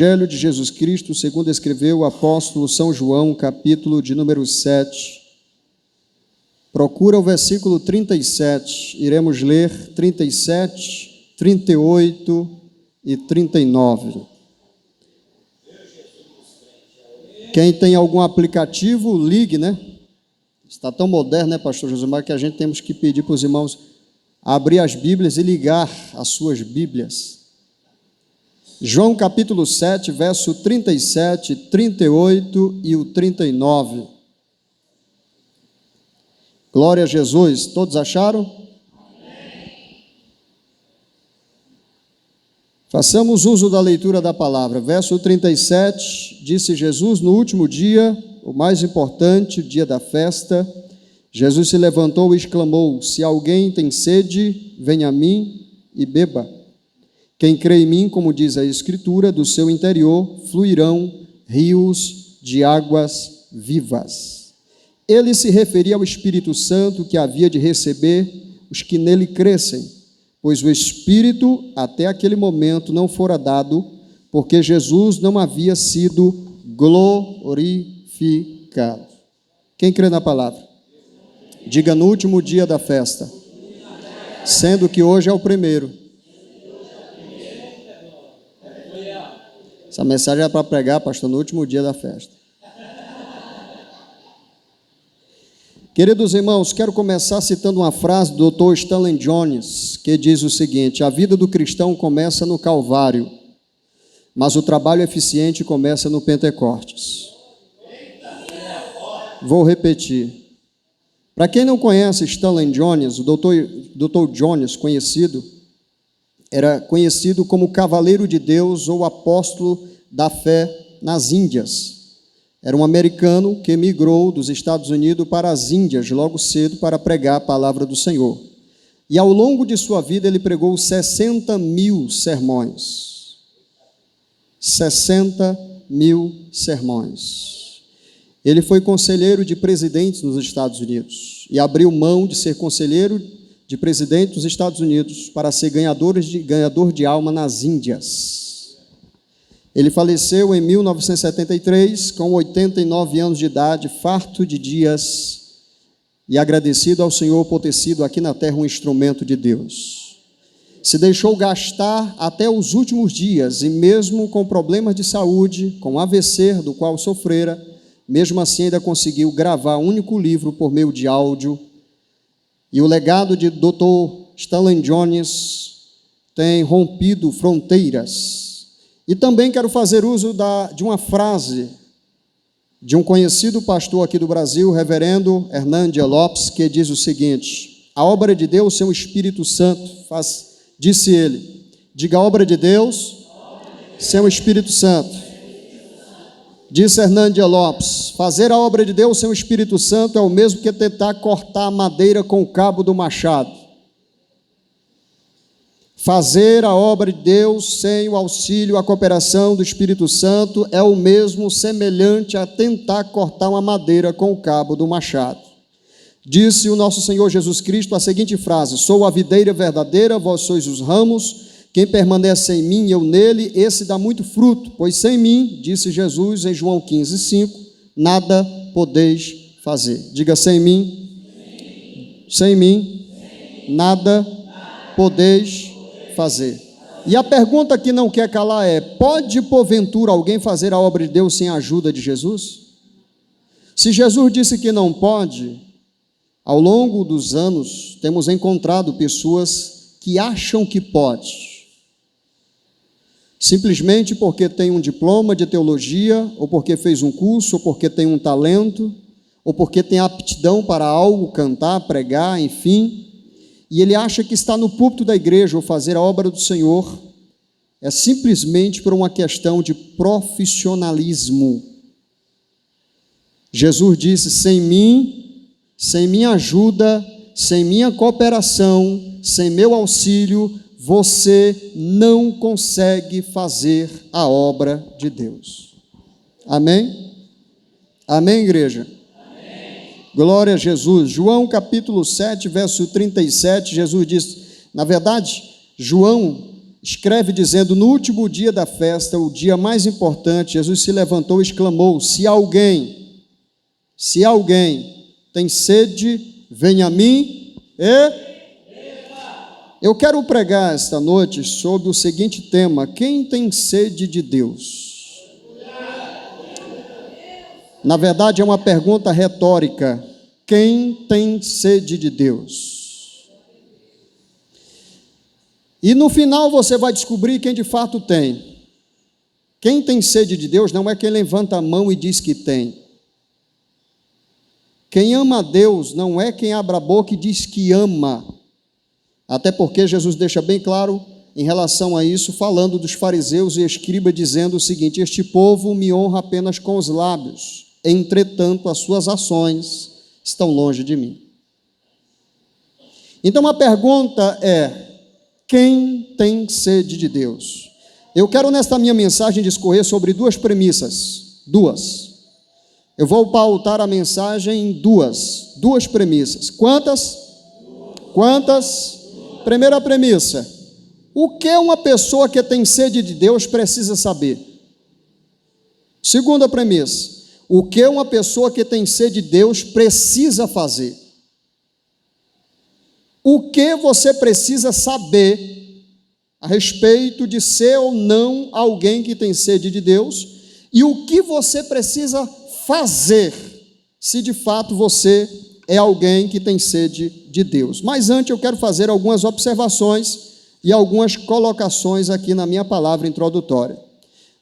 Evangelho de Jesus Cristo, segundo escreveu o apóstolo São João, capítulo de número 7. Procura o versículo 37, iremos ler 37, 38 e 39. Quem tem algum aplicativo, ligue, né? Está tão moderno, né, pastor Josimar, que a gente temos que pedir para os irmãos abrir as Bíblias e ligar as suas Bíblias. João capítulo 7, verso 37, 38 e o 39. Glória a Jesus. Todos acharam? Amém. Façamos uso da leitura da palavra. Verso 37, disse Jesus: no último dia, o mais importante, o dia da festa, Jesus se levantou e exclamou: se alguém tem sede, venha a mim e beba. Quem crê em mim, como diz a Escritura, do seu interior fluirão rios de águas vivas. Ele se referia ao Espírito Santo que havia de receber os que nele crescem, pois o Espírito até aquele momento não fora dado, porque Jesus não havia sido glorificado. Quem crê na palavra? Diga: no último dia da festa, sendo que hoje é o primeiro. Essa mensagem é para pregar, pastor, no último dia da festa. Queridos irmãos, quero começar citando uma frase do Dr. Stanley Jones, que diz o seguinte: a vida do cristão começa no Calvário, mas o trabalho eficiente começa no Pentecostes. Vou repetir. Para quem não conhece Stanley Jones, o Dr. Jones, era conhecido como Cavaleiro de Deus ou Apóstolo da Fé nas Índias. Era um americano que emigrou dos Estados Unidos para as Índias logo cedo para pregar a palavra do Senhor. E ao longo de sua vida ele pregou 60 mil sermões. 60 mil sermões. Ele foi conselheiro de presidentes nos Estados Unidos e abriu mão de ser conselheiro de presidente dos Estados Unidos para ser ganhador de alma nas Índias. Ele faleceu em 1973, com 89 anos de idade, farto de dias e agradecido ao Senhor por ter sido aqui na terra um instrumento de Deus. Se deixou gastar até os últimos dias e mesmo com problemas de saúde, com AVC, do qual sofrera, mesmo assim ainda conseguiu gravar um único livro por meio de áudio. E o legado de Dr. Stanley Jones tem rompido fronteiras. E também quero fazer uso de uma frase de um conhecido pastor aqui do Brasil, reverendo Hernandes Lopes, que diz o seguinte: a obra de Deus sem o Espírito Santo disse ele, diga: a obra de Deus sem o Espírito Santo. Disse Hernandes Lopes: fazer a obra de Deus sem o Espírito Santo é o mesmo que tentar cortar a madeira com o cabo do machado. Fazer a obra de Deus sem o auxílio, a cooperação do Espírito Santo é o mesmo, semelhante a tentar cortar uma madeira com o cabo do machado. Disse o nosso Senhor Jesus Cristo a seguinte frase: sou a videira verdadeira, vós sois os ramos. Quem permanece em mim e eu nele, esse dá muito fruto, pois sem mim, disse Jesus em João 15:5, nada podeis fazer. Diga: sem mim, sem mim, nada podeis fazer. E a pergunta que não quer calar é: pode porventura alguém fazer a obra de Deus sem a ajuda de Jesus? Se Jesus disse que não pode, ao longo dos anos temos encontrado pessoas que acham que pode, simplesmente porque tem um diploma de teologia, ou porque fez um curso, ou porque tem um talento, ou porque tem aptidão para algo, cantar, pregar, enfim, e ele acha que está no púlpito da igreja ou fazer a obra do Senhor é simplesmente por uma questão de profissionalismo. Jesus disse: sem mim, sem minha ajuda, sem minha cooperação, sem meu auxílio, você não consegue fazer a obra de Deus. Amém? Amém, igreja? Amém. Glória a Jesus. João capítulo 7, verso 37, Jesus diz, na verdade, João escreve dizendo: no último dia da festa, o dia mais importante, Jesus se levantou e exclamou: se alguém tem sede, venha a mim e... Eu quero pregar esta noite sobre o seguinte tema: quem tem sede de Deus? Na verdade, é uma pergunta retórica. Quem tem sede de Deus? E no final você vai descobrir quem de fato tem. Quem tem sede de Deus não é quem levanta a mão e diz que tem. Quem ama a Deus não é quem abre a boca e diz que ama. Até porque Jesus deixa bem claro em relação a isso, falando dos fariseus e escribas, dizendo o seguinte: este povo me honra apenas com os lábios, entretanto as suas ações estão longe de mim. Então a pergunta é: quem tem sede de Deus? Eu quero nesta minha mensagem discorrer sobre duas premissas. Eu vou pautar a mensagem em duas premissas. Quantas? Primeira premissa: o que uma pessoa que tem sede de Deus precisa saber? Segunda premissa: o que uma pessoa que tem sede de Deus precisa fazer? O que você precisa saber a respeito de ser ou não alguém que tem sede de Deus? E o que você precisa fazer se de fato você é alguém que tem sede de Deus? Mas antes eu quero fazer algumas observações e algumas colocações aqui na minha palavra introdutória.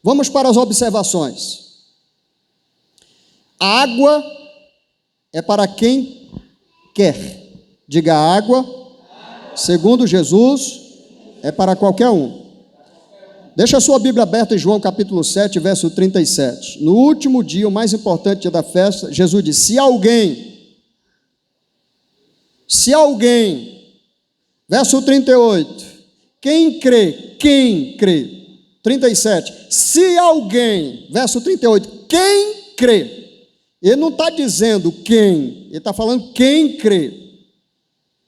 Vamos para as observações. A água é para quem quer. Diga: a água, segundo Jesus, é para qualquer um. Deixa a sua Bíblia aberta em João capítulo 7, verso 37. No último dia, o mais importante dia da festa, Jesus disse: se alguém, verso 38, quem crê, 37, se alguém, verso 38, quem crê, ele não está dizendo quem, ele está falando quem crê.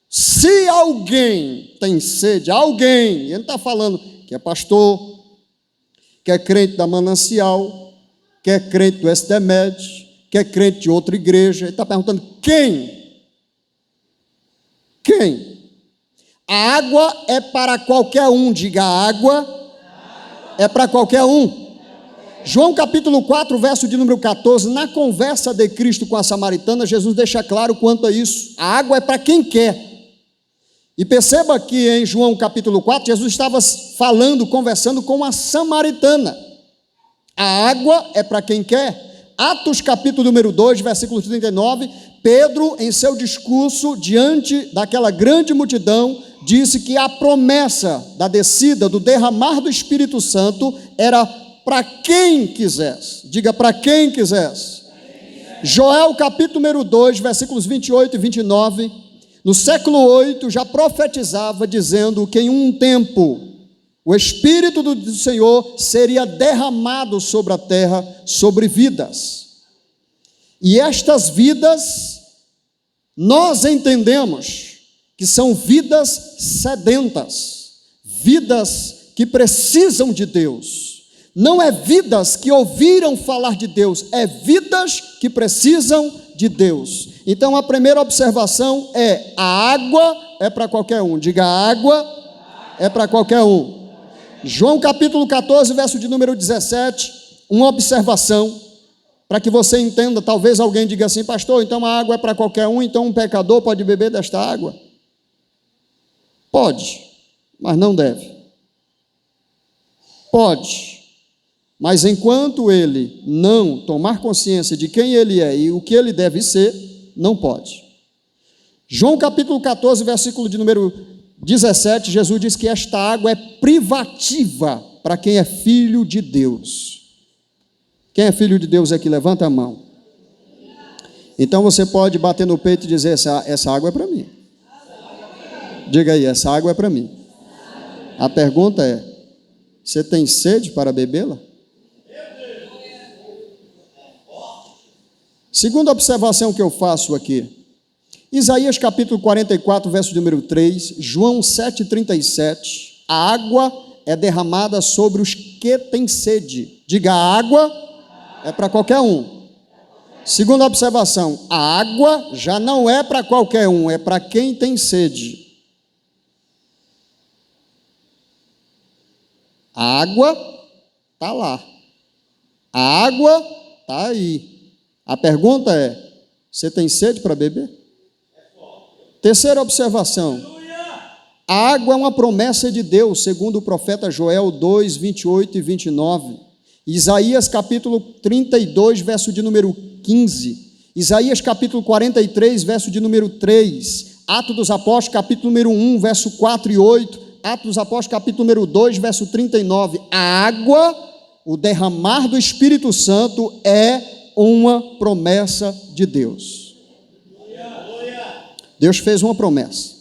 Se alguém tem sede, alguém, ele não está falando que é pastor, que é crente da Manancial, que é crente do SDMed, que é crente de outra igreja, ele está perguntando quem? Quem? A água é para qualquer um, diga: a água é para qualquer um. João capítulo 4, verso de número 14, na conversa de Cristo com a samaritana, Jesus deixa claro quanto a isso: a água é para quem quer. E perceba que em João capítulo 4, Jesus estava conversando com uma samaritana. A água é para quem quer. Atos capítulo número 2, versículo 39, Pedro, em seu discurso diante daquela grande multidão, disse que a promessa da descida, do derramar do Espírito Santo, era para quem quisesse. Diga: para quem quisesse. Joel capítulo número 2, versículos 28 e 29, no século 8 já profetizava dizendo que em um tempo o Espírito do Senhor seria derramado sobre a terra, sobre vidas. E estas vidas, nós entendemos que são vidas sedentas, vidas que precisam de Deus. Não é vidas que ouviram falar de Deus, é vidas que precisam de Deus. Então a primeira observação é: a água é para qualquer um. Diga: a água é para qualquer um. João capítulo 14, verso de número 17, uma observação, para que você entenda. Talvez alguém diga assim: pastor, então a água é para qualquer um, então um pecador pode beber desta água? Pode, mas não deve. Pode, mas enquanto ele não tomar consciência de quem ele é e o que ele deve ser, não pode. João capítulo 14, versículo de número 17, Jesus diz que esta água é privativa para quem é filho de Deus. Quem é filho de Deus aqui? Levanta a mão. Então você pode bater no peito e dizer: essa água é para mim. Diga aí: essa água é para mim. A pergunta é: você tem sede para bebê-la? Segunda observação que eu faço aqui: Isaías capítulo 44, verso número 3, João 7,37, a água é derramada sobre os que têm sede. Diga, a água é para qualquer um. Segunda observação, a água já não é para qualquer um, é para quem tem sede. A água está lá. A água está aí. A pergunta é, você tem sede para beber? Terceira observação, a água é uma promessa de Deus, segundo o profeta Joel 2, 28 e 29. Isaías capítulo 32, verso de número 15. Isaías capítulo 43, verso de número 3. Atos dos Apóstolos capítulo número 1, verso 4 e 8. Atos dos Apóstolos capítulo número 2, verso 39. A água, o derramar do Espírito Santo é uma promessa de Deus. Deus fez uma promessa.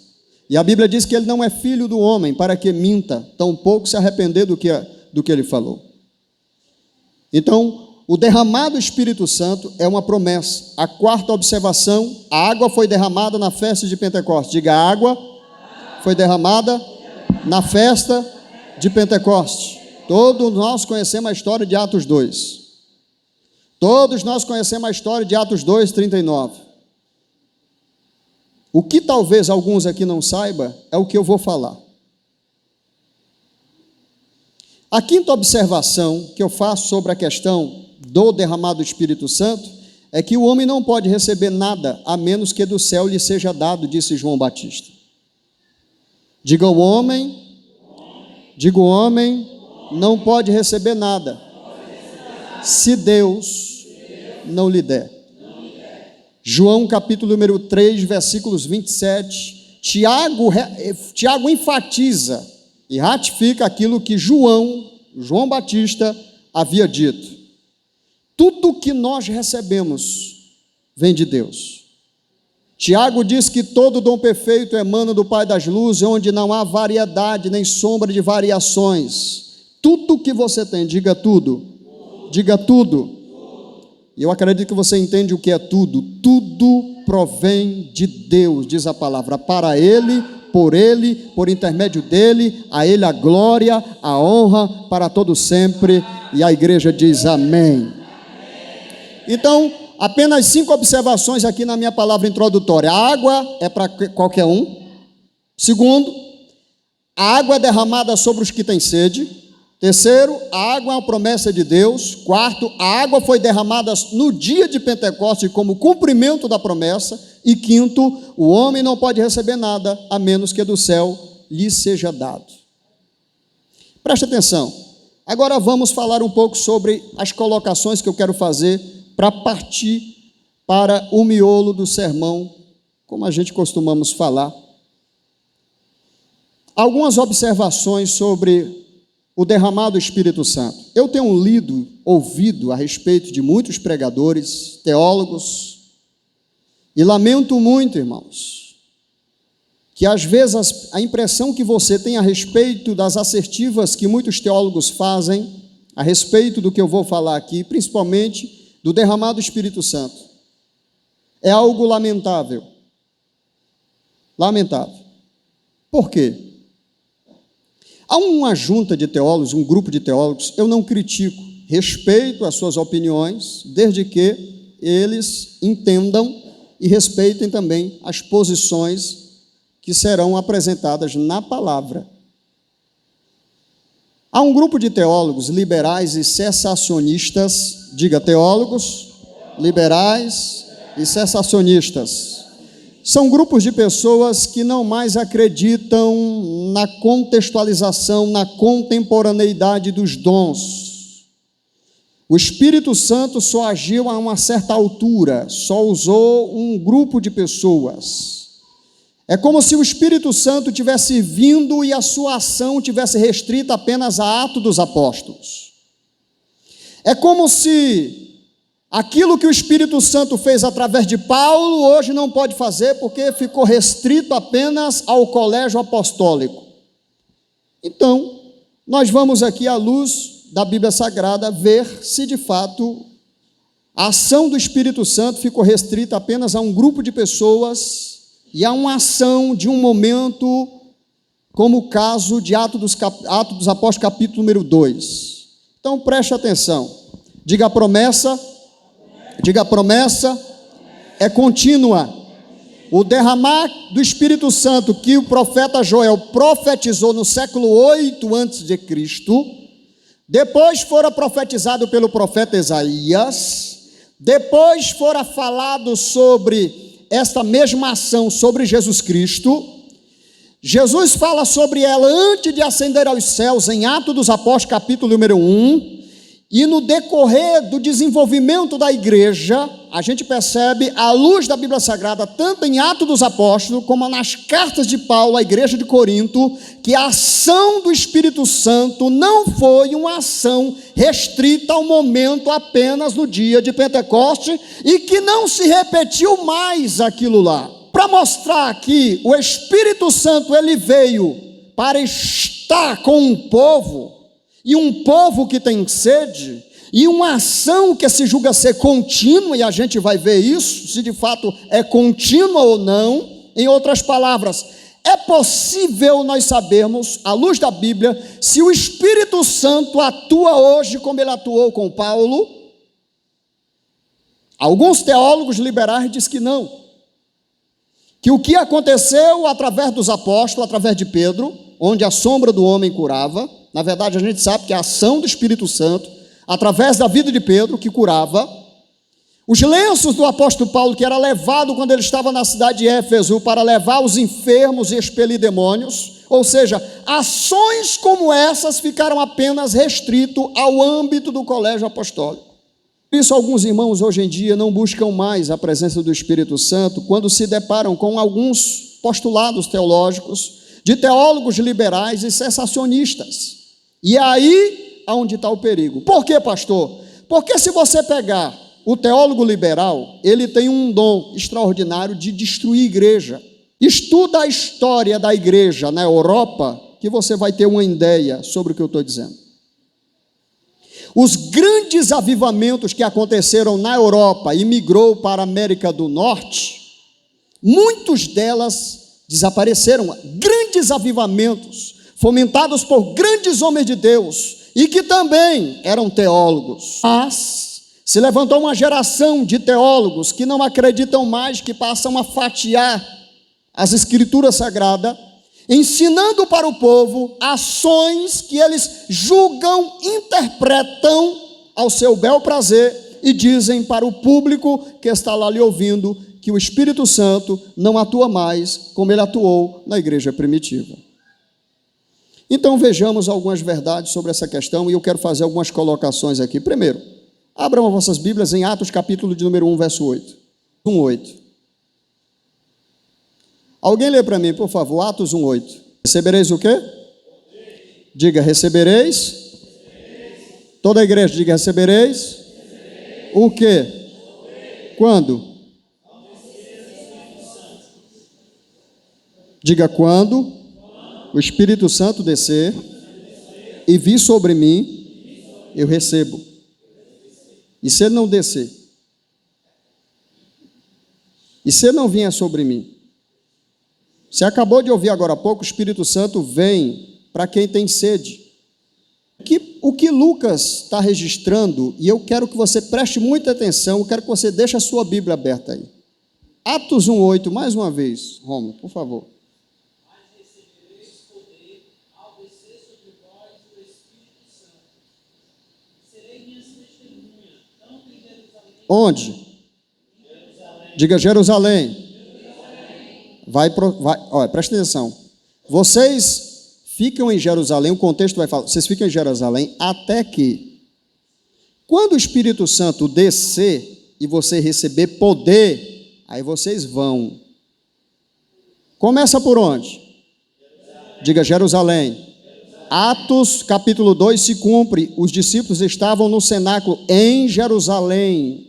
E a Bíblia diz que ele não é filho do homem para que minta, tampouco se arrepender do que ele falou. Então, o derramar do Espírito Santo é uma promessa. A quarta observação, a água foi derramada na festa de Pentecostes. Diga, a água foi derramada na festa de Pentecostes. Todos nós conhecemos a história de Atos 2. Todos nós conhecemos a história de Atos 2, 39. O que talvez alguns aqui não saibam é o que eu vou falar. A quinta observação que eu faço sobre a questão do derramado do Espírito Santo é que o homem não pode receber nada a menos que do céu lhe seja dado, disse João Batista. Diga o homem não pode receber nada se Deus não lhe der. João capítulo número 3, versículos 27, Tiago enfatiza e ratifica aquilo que João Batista havia dito. Tudo que nós recebemos vem de Deus. Tiago diz que todo dom perfeito emana do Pai das luzes, onde não há variedade nem sombra de variações. Tudo que você tem, diga tudo. Diga tudo. E eu acredito que você entende o que é tudo. Tudo provém de Deus, diz a palavra. Para Ele, por intermédio dEle, a Ele a glória, a honra para todo sempre. E a igreja diz amém. Então, apenas 5 observações aqui na minha palavra introdutória. A água é para qualquer um. Segundo, a água é derramada sobre os que têm sede. Terceiro, a água é uma promessa de Deus. Quarto, a água foi derramada no dia de Pentecostes como cumprimento da promessa. E quinto, o homem não pode receber nada a menos que do céu lhe seja dado. Preste atenção. Agora vamos falar um pouco sobre as colocações que eu quero fazer para partir para o miolo do sermão, como a gente costumamos falar. Algumas observações sobre o derramado do Espírito Santo. Eu tenho ouvido a respeito de muitos pregadores, teólogos, e lamento muito, irmãos, que às vezes a impressão que você tem a respeito das assertivas que muitos teólogos fazem, a respeito do que eu vou falar aqui, principalmente do derramado do Espírito Santo, é algo lamentável. Lamentável. Por quê? Há uma junta de teólogos, um grupo de teólogos, eu não critico, respeito as suas opiniões, desde que eles entendam e respeitem também as posições que serão apresentadas na palavra. Há um grupo de teólogos liberais e cessacionistas, diga teólogos, liberais e cessacionistas. São grupos de pessoas que não mais acreditam na contextualização, na contemporaneidade dos dons. O Espírito Santo só agiu a uma certa altura, só usou um grupo de pessoas. É como se o Espírito Santo tivesse vindo e a sua ação tivesse restrita apenas a Atos dos Apóstolos. É como se aquilo que o Espírito Santo fez através de Paulo, hoje não pode fazer porque ficou restrito apenas ao colégio apostólico. Então, nós vamos aqui à luz da Bíblia Sagrada ver se de fato a ação do Espírito Santo ficou restrita apenas a um grupo de pessoas e a uma ação de um momento como o caso de Atos dos Apóstolos, capítulo número 2. Então, preste atenção. Diga a promessa é contínua. O derramar do Espírito Santo que o profeta Joel profetizou no século 8 a.C., depois fora profetizado pelo profeta Isaías, depois fora falado sobre esta mesma ação sobre Jesus Cristo. Jesus fala sobre ela antes de ascender aos céus, em Atos dos Apóstolos, capítulo número 1, e no decorrer do desenvolvimento da igreja, a gente percebe, à luz da Bíblia Sagrada, tanto em Atos dos Apóstolos, como nas cartas de Paulo à igreja de Corinto, que a ação do Espírito Santo não foi uma ação restrita ao momento apenas no dia de Pentecoste, e que não se repetiu mais aquilo lá. Para mostrar que o Espírito Santo ele veio para estar com um povo, e um povo que tem sede, e uma ação que se julga ser contínua, e a gente vai ver isso, se de fato é contínua ou não. Em outras palavras, é possível nós sabermos, à luz da Bíblia, se o Espírito Santo atua hoje como ele atuou com Paulo. Alguns teólogos liberais dizem que não, que o que aconteceu através dos apóstolos, através de Pedro, onde a sombra do homem curava, na verdade a gente sabe que a ação do Espírito Santo, através da vida de Pedro, que curava. Os lenços do apóstolo Paulo, que era levado quando ele estava na cidade de Éfeso, para levar os enfermos e expelir demônios, ou seja, ações como essas ficaram apenas restrito ao âmbito do colégio apostólico. Por isso alguns irmãos hoje em dia não buscam mais a presença do Espírito Santo quando se deparam com alguns postulados teológicos de teólogos liberais e cessacionistas. E é aí onde está o perigo. Por quê, pastor? Porque se você pegar o teólogo liberal, ele tem um dom extraordinário de destruir igreja. Estuda a história da igreja na Europa, que você vai ter uma ideia sobre o que eu estou dizendo. Os grandes avivamentos que aconteceram na Europa e migrou para a América do Norte, muitos delas desapareceram. Grandes avivamentos fomentados por grandes homens de Deus e que também eram teólogos. Mas se levantou uma geração de teólogos que não acreditam mais, que passam a fatiar as Escrituras Sagradas, ensinando para o povo ações que eles julgam, interpretam ao seu bel prazer e dizem para o público que está lá lhe ouvindo que o Espírito Santo não atua mais como ele atuou na igreja primitiva. Então vejamos algumas verdades sobre essa questão e eu quero fazer algumas colocações aqui. Primeiro, abram as vossas Bíblias em Atos capítulo de número 1, verso 8. 1:8. Alguém lê para mim, por favor, Atos 1:8. Recebereis o quê? Diga, recebereis. Toda a igreja diga, recebereis. O quê? Quando? Diga, quando o Espírito Santo descer e vir sobre mim, eu recebo. E se ele não descer? E se ele não vier sobre mim? Você acabou de ouvir agora há pouco, o Espírito Santo vem para quem tem sede. O que Lucas está registrando, e eu quero que você preste muita atenção, eu quero que você deixe a sua Bíblia aberta aí. Atos 1:8, mais uma vez, Romulo, por favor. Onde? Jerusalém. Diga Jerusalém. Olha, presta atenção. Vocês ficam em Jerusalém, o contexto vai falar, vocês ficam em Jerusalém até que, quando o Espírito Santo descer e você receber poder, aí vocês vão. Começa por onde? Jerusalém. Diga Jerusalém. Jerusalém. Atos capítulo 2 se cumpre, os discípulos estavam no cenáculo em Jerusalém.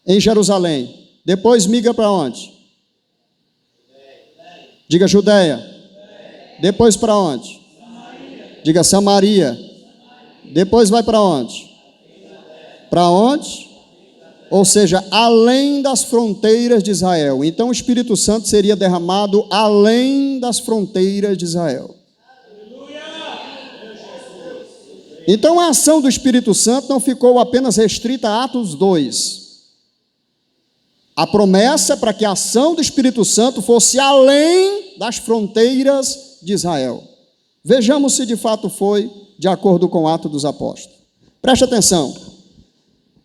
Em Jerusalém. Depois migra para onde? Diga Judeia. Depois para onde? Samaria. Diga Samaria. Depois vai para onde? Para onde? Ou seja, além das fronteiras de Israel. Então o Espírito Santo seria derramado além das fronteiras de Israel. Então a ação do Espírito Santo não ficou apenas restrita a Atos 2. A promessa para que a ação do Espírito Santo fosse além das fronteiras de Israel. Vejamos se de fato foi de acordo com o Atos dos Apóstolos. Preste atenção.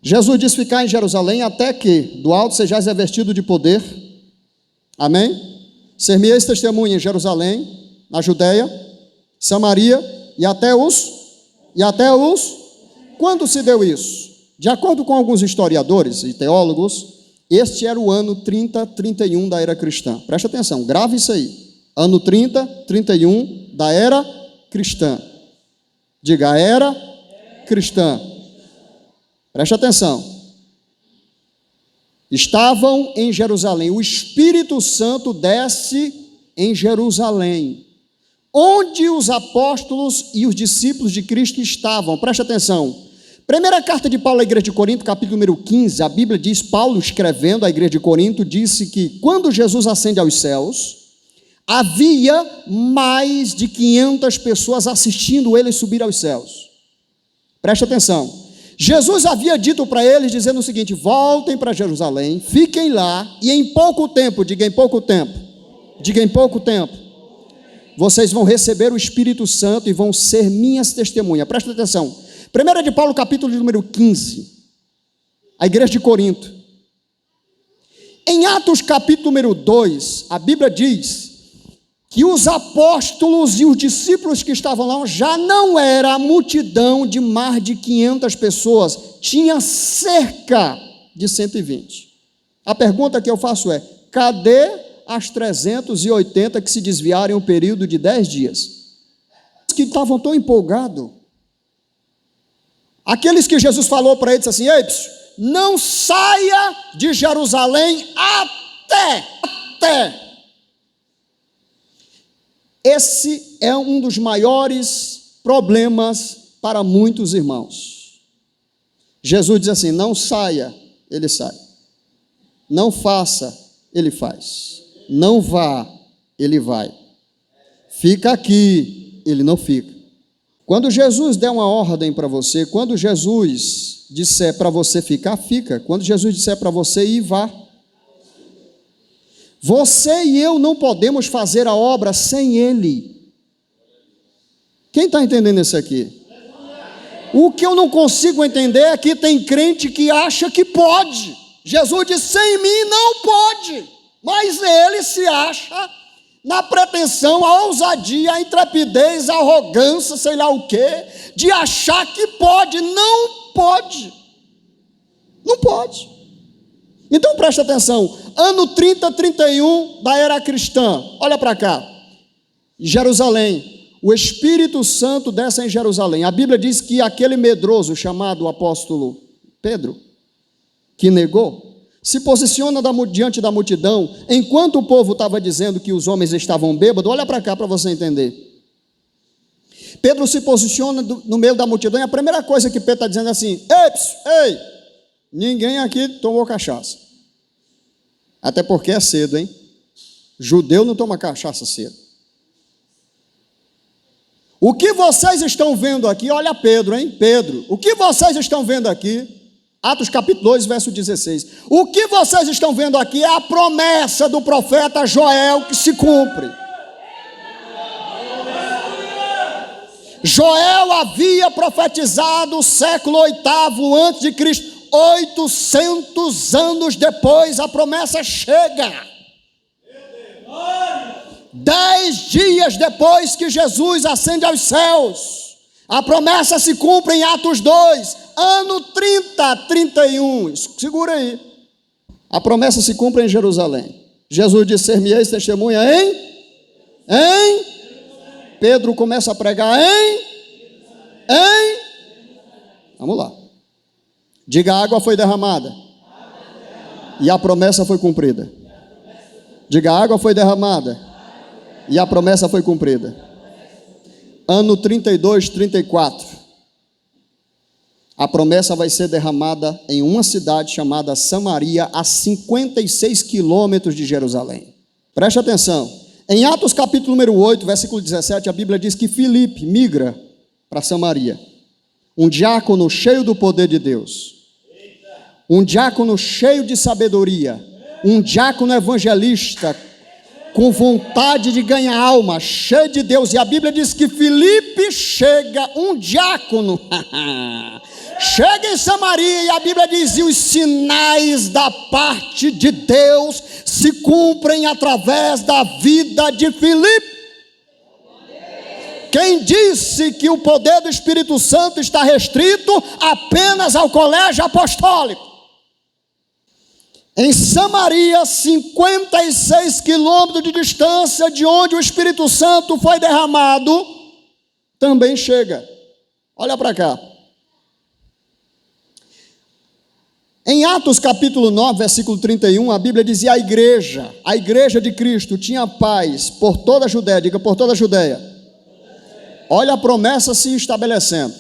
Jesus disse ficar em Jerusalém até que do alto sejais revestido de poder. Amém? Ser-me-eis testemunha em Jerusalém, na Judeia, Samaria e até os... Quando se deu isso? De acordo com alguns historiadores e teólogos, este era o ano 30, 31 da era cristã. Preste atenção, grave isso aí. Ano 30, 31 da era cristã. Diga, a era cristã. Preste atenção. Estavam em Jerusalém. O Espírito Santo desce em Jerusalém, onde os apóstolos e os discípulos de Cristo estavam. Preste atenção. Primeira carta de Paulo à igreja de Corinto, capítulo número 15, a Bíblia diz, Paulo escrevendo à igreja de Corinto, disse que quando Jesus ascende aos céus, havia mais de 500 pessoas assistindo ele subir aos céus. Preste atenção. Jesus havia dito para eles, dizendo o seguinte, voltem para Jerusalém, fiquem lá, e em pouco tempo, diga em pouco tempo, vocês vão receber o Espírito Santo e vão ser minhas testemunhas. Presta atenção. 1 de Paulo, capítulo número 15, a igreja de Corinto. Em Atos, capítulo número 2, a Bíblia diz que os apóstolos e os discípulos que estavam lá já não era a multidão de mais de 500 pessoas, tinha cerca de 120. A pergunta que eu faço é, cadê as 380 que se desviaram em um período de 10 dias? Que estavam tão empolgados. Aqueles que Jesus falou para eles assim, ei, não saia de Jerusalém até. Esse é um dos maiores problemas para muitos irmãos. Jesus diz assim, não saia, ele sai. Não faça, ele faz. Não vá, ele vai. Fica aqui, ele não fica. Quando Jesus der uma ordem para você, quando Jesus disser para você ficar, fica. Quando Jesus disser para você ir, vá. Você e eu não podemos fazer a obra sem Ele. Quem está entendendo isso aqui? O que eu não consigo entender é que tem crente que acha que pode. Jesus disse, sem mim não pode. Mas ele se acha na pretensão, a ousadia, a intrepidez, a arrogância, sei lá o quê, de achar que pode. Não pode. Não pode. Então preste atenção, ano 30, 31 da era cristã, olha para cá, Jerusalém, o Espírito Santo desce em Jerusalém. A Bíblia diz que aquele medroso chamado apóstolo Pedro, que negou, se posiciona diante da multidão, enquanto o povo estava dizendo que os homens estavam bêbados. Olha para cá para você entender. Pedro se posiciona no meio da multidão, e a primeira coisa que Pedro está dizendo é assim, ei, ninguém aqui tomou cachaça. Até porque é cedo, hein? Judeu não toma cachaça cedo. O que vocês estão vendo aqui, olha Pedro, hein? Pedro, o que vocês estão vendo aqui, Atos capítulo 2, verso 16. O que vocês estão vendo aqui é a promessa do profeta Joel que se cumpre. Joel havia profetizado o século 8º antes de Cristo. 800 anos depois a promessa chega. 10 dias depois que Jesus ascende aos céus, a promessa se cumpre em Atos 2, ano 30, 31. Segura aí. A promessa se cumpre em Jerusalém. Jesus disse, ser-me-eis testemunha em Pedro começa a pregar vamos lá. Diga, a água foi derramada. E a promessa foi cumprida. Diga, a água foi derramada. E a promessa foi cumprida. Ano 32, 34. A promessa vai ser derramada em uma cidade chamada Samaria, a 56 quilômetros de Jerusalém. Preste atenção. Em Atos capítulo número 8, versículo 17, a Bíblia diz que Filipe migra para Samaria. Um diácono cheio do poder de Deus. Um diácono cheio de sabedoria. Um diácono evangelista com vontade de ganhar alma, cheio de Deus. E a Bíblia diz que Filipe chega, um diácono, chega em Samaria, e a Bíblia diz: e os sinais da parte de Deus se cumprem através da vida de Filipe. Quem disse que o poder do Espírito Santo está restrito apenas ao colégio apostólico? Em Samaria, 56 quilômetros de distância de onde o Espírito Santo foi derramado, também chega. Olha para cá. Em Atos capítulo 9, versículo 31, a Bíblia dizia: a igreja de Cristo tinha paz por toda a Judéia. Diga, por toda a Judéia. Olha a promessa se estabelecendo.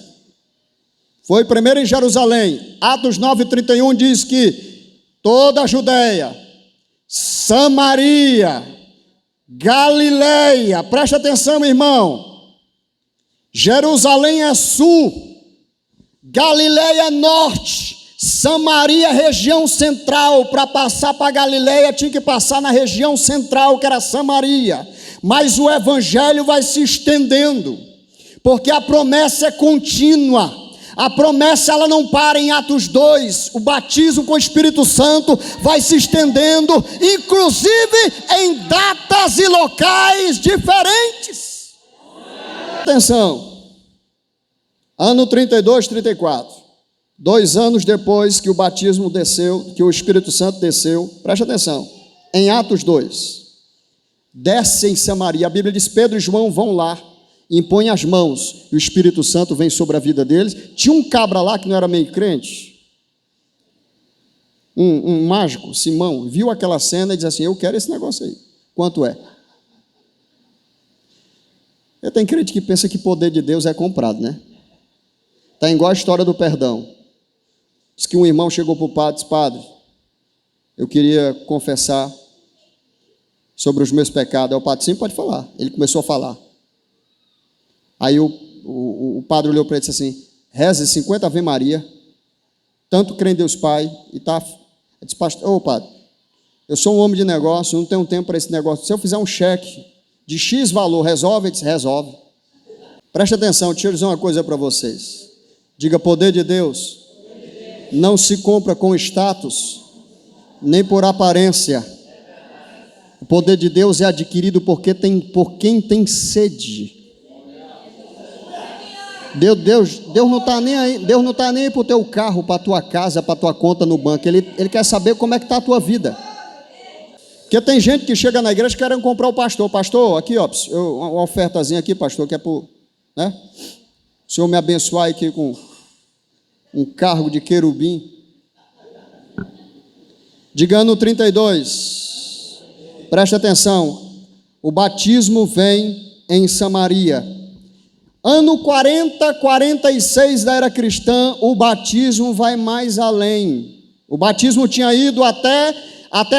Foi primeiro em Jerusalém. Atos 9, 31 diz que toda a Judéia, Samaria, Galileia, preste atenção, irmão. Jerusalém é sul, Galileia é norte, Samaria é região central. Para passar para Galileia tinha que passar na região central, que era Samaria. Mas o evangelho vai se estendendo, porque a promessa é contínua. A promessa, ela não para em Atos 2, o batismo com o Espírito Santo vai se estendendo, inclusive em datas e locais diferentes. Atenção, ano 32, 34, 2 anos depois que o batismo desceu, que o Espírito Santo desceu, preste atenção, em Atos 2, desce em Samaria, a Bíblia diz: Pedro e João vão lá, impõe as mãos, e o Espírito Santo vem sobre a vida deles. Tinha um cabra lá que não era meio crente, um mágico, Simão, viu aquela cena e diz assim: eu quero esse negócio aí, quanto é? Tem crente que pensa que poder de Deus é comprado, né? Está igual a história do perdão. Diz que um irmão chegou para o padre e disse: padre, eu queria confessar sobre os meus pecados. Aí o padre: sim, pode falar. Ele começou a falar. Aí o padre olhou para ele e disse assim: reze 50 Ave Maria, tanto crê em Deus Pai, e tá. Ele disse: pastor, ô padre, eu sou um homem de negócio, não tenho tempo para esse negócio. Se eu fizer um cheque de X valor, resolve? Ele disse: resolve. Preste atenção, deixa eu dizer uma coisa para vocês. Diga: poder de Deus não se compra com status, nem por aparência. O poder de Deus é adquirido por quem tem sede. Deus não está nem aí. Deus não está nem aí para o teu carro, para a tua casa, para a tua conta no banco. Ele quer saber como é que está a tua vida. Porque tem gente que chega na igreja querendo comprar o pastor. Pastor, aqui, ó, uma ofertazinha aqui, pastor, que é por, né? O Senhor me abençoar aqui com um cargo de querubim. Diga ano 32. Preste atenção. O batismo vem em Samaria. Ano 40, 46 da era cristã, o batismo vai mais além. O batismo tinha ido até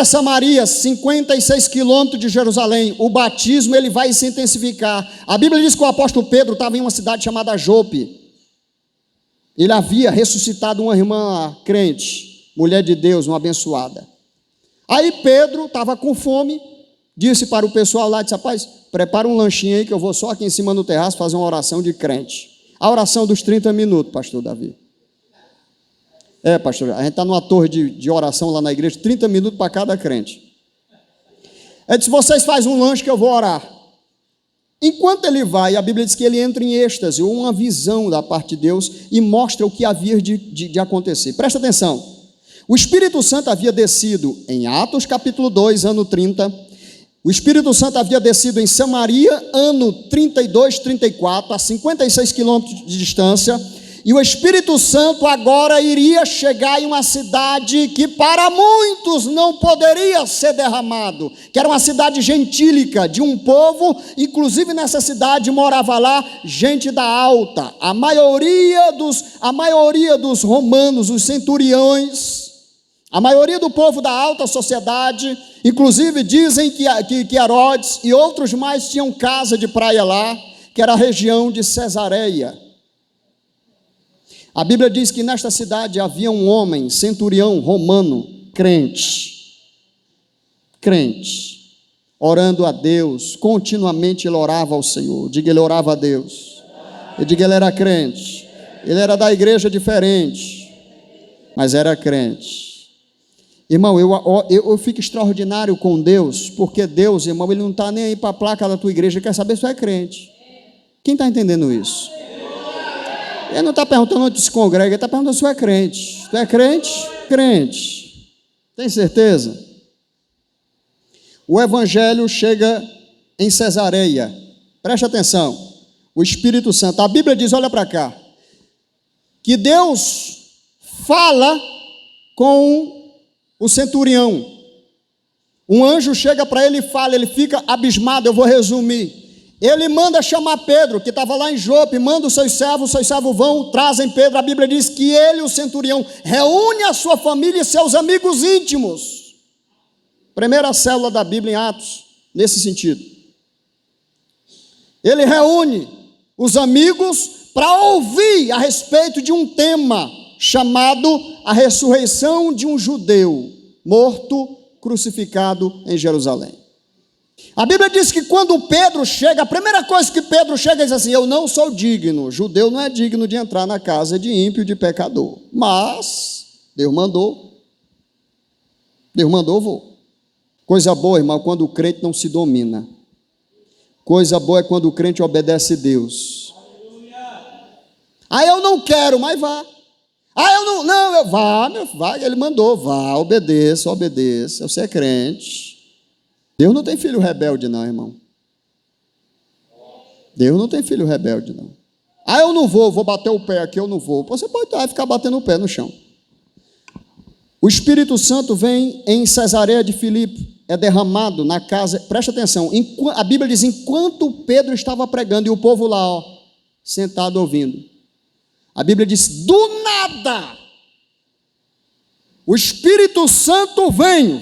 Samaria, 56 quilômetros de Jerusalém. O batismo ele vai se intensificar. A Bíblia diz que o apóstolo Pedro estava em uma cidade chamada Jope. Ele havia ressuscitado uma irmã crente, mulher de Deus, uma abençoada. Aí Pedro estava com fome, disse para o pessoal lá, disse: rapaz, prepara um lanchinho aí que eu vou só aqui em cima no terraço fazer uma oração de crente. A oração dos 30 minutos, pastor Davi. Pastor, a gente está numa torre de oração lá na igreja, 30 minutos para cada crente. Ele disse: vocês fazem um lanche que eu vou orar. Enquanto ele vai, a Bíblia diz que ele entra em êxtase, ou uma visão da parte de Deus, e mostra o que havia de acontecer. Presta atenção. O Espírito Santo havia descido em Atos capítulo 2, ano 30. O Espírito Santo havia descido em Samaria, ano 32, 34, a 56 quilômetros de distância. E o Espírito Santo agora iria chegar em uma cidade que para muitos não poderia ser derramado, que era uma cidade gentílica, de um povo, inclusive nessa cidade morava lá gente da alta, a maioria dos romanos, os centuriões, a maioria do povo da alta sociedade, inclusive dizem que Herodes e outros mais tinham casa de praia lá, que era a região de Cesareia. A Bíblia diz que nesta cidade havia um homem, centurião romano, crente, orando a Deus, continuamente ele orava ao Senhor. Diga, ele orava a Deus. Eu digo, ele era crente, ele era da igreja diferente, mas era crente. Irmão, eu fico extraordinário com Deus, porque Deus, irmão, ele não está nem aí para a placa da tua igreja, ele quer saber se tu é crente. Quem está entendendo isso? Ele não está perguntando onde tu se congrega, ele está perguntando se tu é crente. Tu é crente? Crente. Tem certeza? O evangelho chega em Cesareia. Preste atenção. O Espírito Santo, a Bíblia diz, olha para cá, que Deus fala com o centurião. Um anjo chega para ele e fala, ele fica abismado, eu vou resumir. Ele manda chamar Pedro, que estava lá em Jope, manda os seus servos vão, trazem Pedro. A Bíblia diz que ele, o centurião, reúne a sua família e seus amigos íntimos. Primeira célula da Bíblia em Atos, nesse sentido. Ele reúne os amigos para ouvir a respeito de um tema chamado a ressurreição de um judeu morto, crucificado em Jerusalém. A Bíblia diz que quando Pedro chega, a primeira coisa que Pedro chega diz assim, eu não sou digno, judeu não é digno de entrar na casa de ímpio e de pecador, mas Deus mandou, eu vou. Coisa boa, irmão, quando o crente não se domina. Coisa boa é quando o crente obedece a Deus. Eu não quero, mas vá. Vá, ele mandou, vá, obedeça, você é crente. Deus não tem filho rebelde não, irmão. Deus não tem filho rebelde não. Eu não vou bater o pé aqui, eu não vou. Você pode ficar batendo o pé no chão. O Espírito Santo vem em Cesareia de Filipe, é derramado na casa, presta atenção, a Bíblia diz, enquanto Pedro estava pregando, e o povo lá, sentado ouvindo, a Bíblia diz, do nada, o Espírito Santo vem,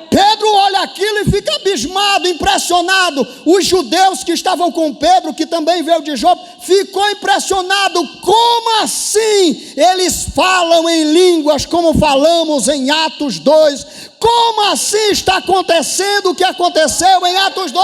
Pedro olha aquilo e fica abismado, impressionado. Os judeus que estavam com Pedro, que também veio de Jope, ficou impressionado. Como assim? Eles falam em línguas como falamos em Atos 2. Como assim está acontecendo o que aconteceu em Atos 2?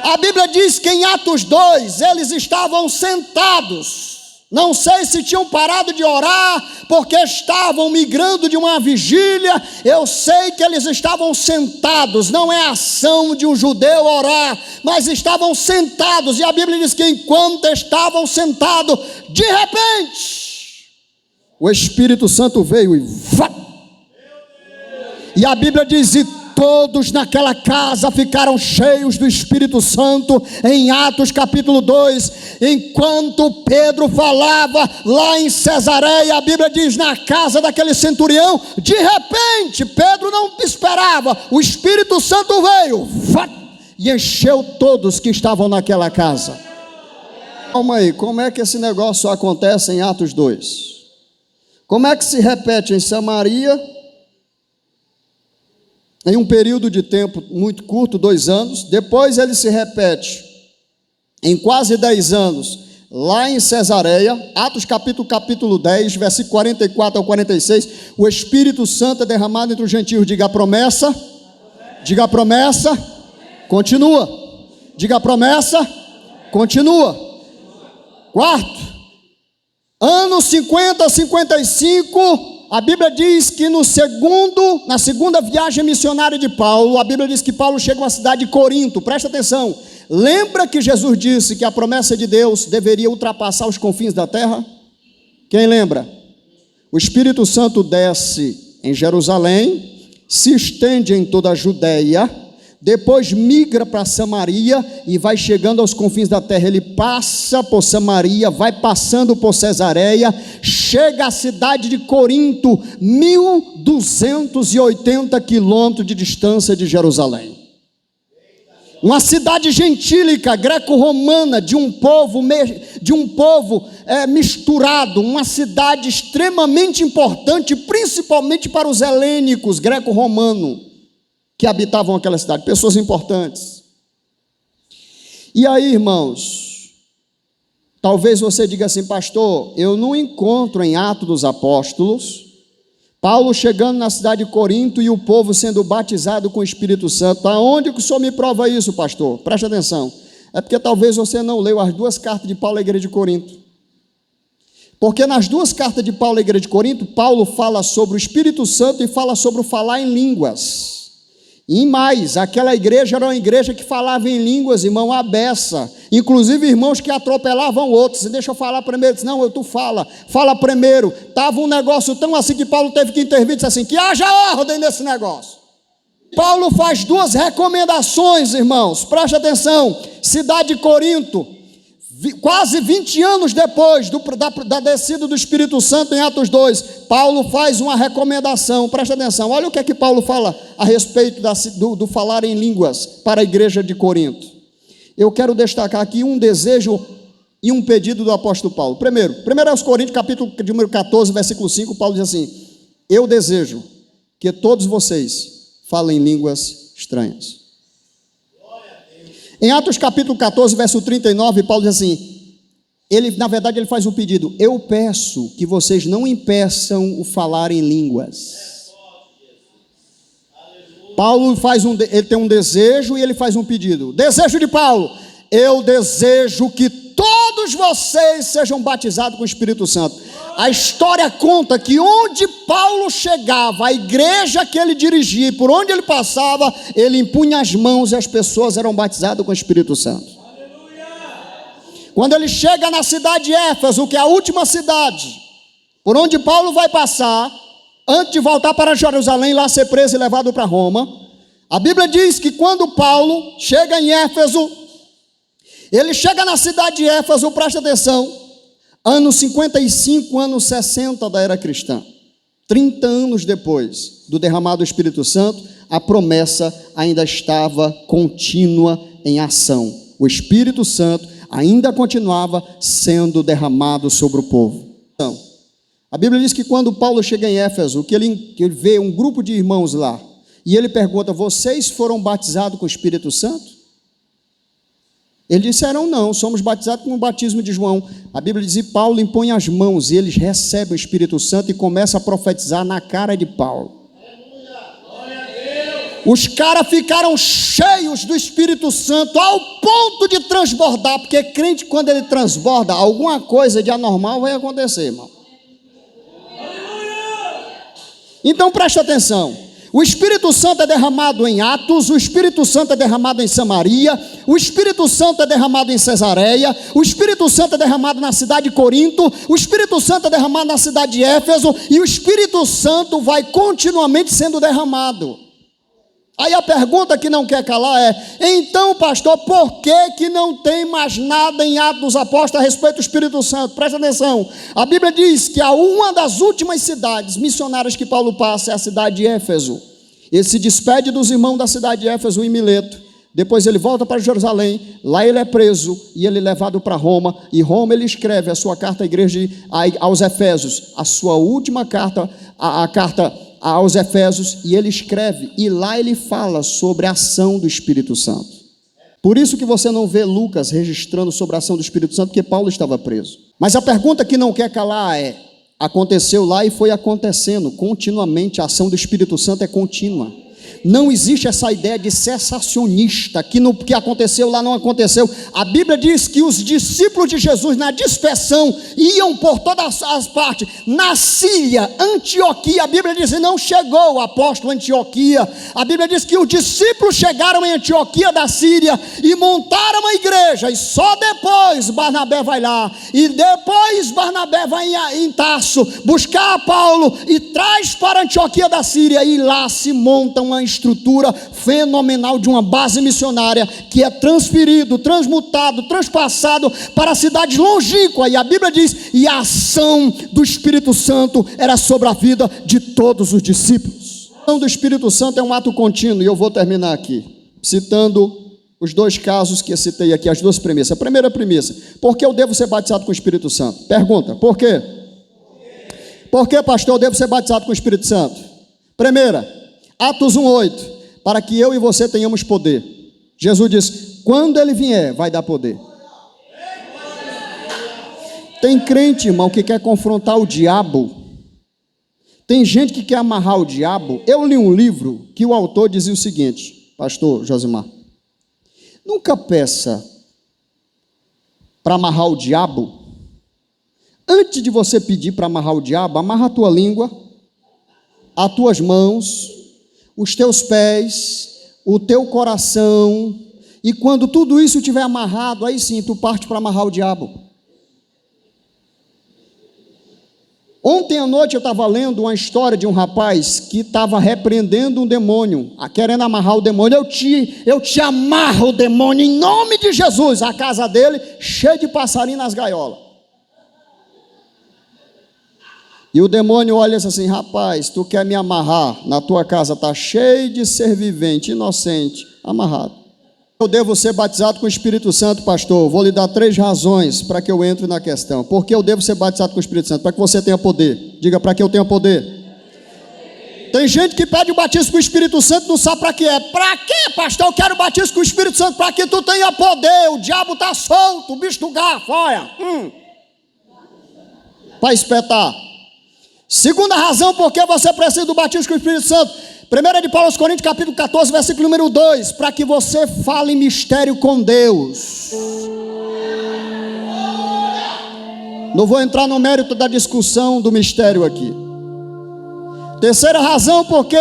A Bíblia diz que em Atos 2 eles estavam sentados. Não sei se tinham parado de orar, porque estavam migrando de uma vigília. Eu sei que eles estavam sentados, não é ação de um judeu orar, mas estavam sentados, e a Bíblia diz que enquanto estavam sentados, de repente, o Espírito Santo veio e a Bíblia diz, e todos naquela casa ficaram cheios do Espírito Santo. Em Atos capítulo 2, enquanto Pedro falava lá em Cesareia, a Bíblia diz, na casa daquele centurião, de repente, Pedro não esperava, o Espírito Santo veio e encheu todos que estavam naquela casa. Calma aí, como é que esse negócio acontece em Atos 2? Como é que se repete em Samaria, em um período de tempo muito curto, 2 anos, depois ele se repete em quase 10 anos, lá em Cesareia, Atos capítulo 10, versículo 44 ao 46, o Espírito Santo é derramado entre os gentios. Diga a promessa, continua, diga a promessa, continua. Quarto, ano 50, 55, a Bíblia diz que na segunda viagem missionária de Paulo, a Bíblia diz que Paulo chega a uma cidade de Corinto. Presta atenção, lembra que Jesus disse que a promessa de Deus deveria ultrapassar os confins da terra? Quem lembra? O Espírito Santo desce em Jerusalém, se estende em toda a Judéia, depois migra para Samaria e vai chegando aos confins da terra. Ele passa por Samaria, vai passando por Cesareia, chega à cidade de Corinto, 1.280 quilômetros de distância de Jerusalém. Uma cidade gentílica, greco-romana, de um povo misturado, uma cidade extremamente importante, principalmente para os helênicos, greco-romano, que habitavam aquela cidade, pessoas importantes. E aí, irmãos, talvez você diga assim: pastor, eu não encontro em Atos dos Apóstolos Paulo chegando na cidade de Corinto e o povo sendo batizado com o Espírito Santo. Aonde que o senhor me prova isso, pastor? Preste atenção. É porque talvez você não leu as duas cartas de Paulo à igreja de Corinto. Porque nas duas cartas de Paulo à igreja de Corinto, Paulo fala sobre o Espírito Santo e fala sobre o falar em línguas. E mais, aquela igreja era uma igreja que falava em línguas, irmão, à beça. Inclusive irmãos que atropelavam outros. Deixa eu falar primeiro. Disse, não, tu fala primeiro. Estava um negócio tão assim que Paulo teve que intervir, disse assim, que haja ordem nesse negócio. Paulo faz duas recomendações, irmãos, preste atenção. Cidade de Corinto, quase 20 anos depois da descida do Espírito Santo em Atos 2, Paulo faz uma recomendação, preste atenção, olha o que é que Paulo fala a respeito do falar em línguas para a igreja de Corinto. Eu quero destacar aqui um desejo e um pedido do apóstolo Paulo. Primeiro aos Coríntios, capítulo de número 14, versículo 5, Paulo diz assim: eu desejo que todos vocês falem línguas estranhas. Em Atos capítulo 14, verso 39, Paulo diz assim, na verdade ele faz um pedido: eu peço que vocês não impeçam o falar em línguas. Paulo ele tem um desejo e ele faz um pedido. Desejo de Paulo: eu desejo que todos vocês sejam batizados com o Espírito Santo. A história conta que onde Paulo chegava, a igreja que ele dirigia, por onde ele passava, ele impunha as mãos e as pessoas eram batizadas com o Espírito Santo. Aleluia! Quando ele chega na cidade de Éfeso, que é a última cidade por onde Paulo vai passar, antes de voltar para Jerusalém, lá ser preso e levado para Roma, a Bíblia diz que quando Paulo chega em Éfeso, ele chega na cidade de Éfeso, presta atenção, anos 55, anos 60 da era cristã, 30 anos depois do derramado do Espírito Santo, a promessa ainda estava contínua em ação. O Espírito Santo ainda continuava sendo derramado sobre o povo. Então, a Bíblia diz que quando Paulo chega em Éfeso, que ele vê um grupo de irmãos lá, e ele pergunta: vocês foram batizados com o Espírito Santo? Eles disseram: não, somos batizados com o batismo de João. A Bíblia diz que Paulo impõe as mãos e eles recebem o Espírito Santo e começam a profetizar na cara de Paulo. Os caras ficaram cheios do Espírito Santo ao ponto de transbordar, porque crente, quando ele transborda, alguma coisa de anormal vai acontecer, irmão. Então preste atenção. O Espírito Santo é derramado em Atos, o Espírito Santo é derramado em Samaria, o Espírito Santo é derramado em Cesareia, o Espírito Santo é derramado na cidade de Corinto, o Espírito Santo é derramado na cidade de Éfeso, e o Espírito Santo vai continuamente sendo derramado. Aí a pergunta que não quer calar é: então, pastor, por que não tem mais nada em Atos dos Apóstolos a respeito do Espírito Santo? Presta atenção, a Bíblia diz que uma das últimas cidades missionárias que Paulo passa é a cidade de Éfeso. Ele se despede dos irmãos da cidade de Éfeso em Mileto, depois ele volta para Jerusalém, lá ele é preso e ele é levado para Roma, e Roma ele escreve a sua carta à igreja aos Efésios, a sua última carta, a carta aos Efésios, e ele escreve, e lá ele fala sobre a ação do Espírito Santo. Por isso que você não vê Lucas registrando sobre a ação do Espírito Santo, porque Paulo estava preso. Mas a pergunta que não quer calar é: aconteceu lá e foi acontecendo continuamente, a ação do Espírito Santo é contínua. Não existe essa ideia de cessacionista, que no que aconteceu lá não aconteceu. A Bíblia diz que os discípulos de Jesus na dispersão iam por todas as partes. Na Síria, Antioquia, a Bíblia diz que não chegou o apóstolo Antioquia. A Bíblia diz que os discípulos chegaram em Antioquia da Síria e montaram uma igreja, e só depois Barnabé vai lá, e depois Barnabé vai em Tarso buscar Paulo e traz para Antioquia da Síria, e lá se monta uma estrutura fenomenal de uma base missionária que é transferido, transmutado, transpassado para a cidade longínqua. E a Bíblia diz, e a ação do Espírito Santo era sobre a vida de todos os discípulos. A ação do Espírito Santo é um ato contínuo, e eu vou terminar aqui, citando os dois casos que eu citei aqui, as duas premissas. A primeira premissa: por que eu devo ser batizado com o Espírito Santo? Pergunta: por quê? Por que, pastor, eu devo ser batizado com o Espírito Santo? Primeira, Atos 1:8, para que eu e você tenhamos poder. Jesus disse, quando ele vier, vai dar poder. Tem crente, irmão, que quer confrontar o diabo. Tem gente que quer amarrar o diabo. Eu li um livro que o autor dizia o seguinte, pastor Josimar: nunca peça para amarrar o diabo. Antes de você pedir para amarrar o diabo, amarra a tua língua, as tuas mãos, os teus pés, o teu coração. E quando tudo isso estiver amarrado, aí sim tu parte para amarrar o diabo. Ontem à noite eu estava lendo uma história de um rapaz que estava repreendendo um demônio, querendo amarrar o demônio. Eu te amarro o demônio em nome de Jesus. A casa dele cheia de passarinho nas gaiolas. E o demônio olha assim, rapaz, tu quer me amarrar? Na tua casa está cheio de ser vivente, inocente, amarrado. Eu devo ser batizado com o Espírito Santo, pastor. Vou lhe dar 3 razões para que eu entre na questão. Por que eu devo ser batizado com o Espírito Santo? Para que você tenha poder. Diga, para que eu tenha poder. Tem gente que pede o batismo com o Espírito Santo, não sabe para que é. Para quê, pastor? Eu quero o batismo com o Espírito Santo, para que tu tenha poder. O diabo está solto, o bicho do garfo, olha. Para espetar. Segunda razão por que você precisa do batismo com o Espírito Santo. 1 de Paulo aos Coríntios, capítulo 14, versículo número 2, para que você fale em mistério com Deus. Não vou entrar no mérito da discussão do mistério aqui. Terceira razão porque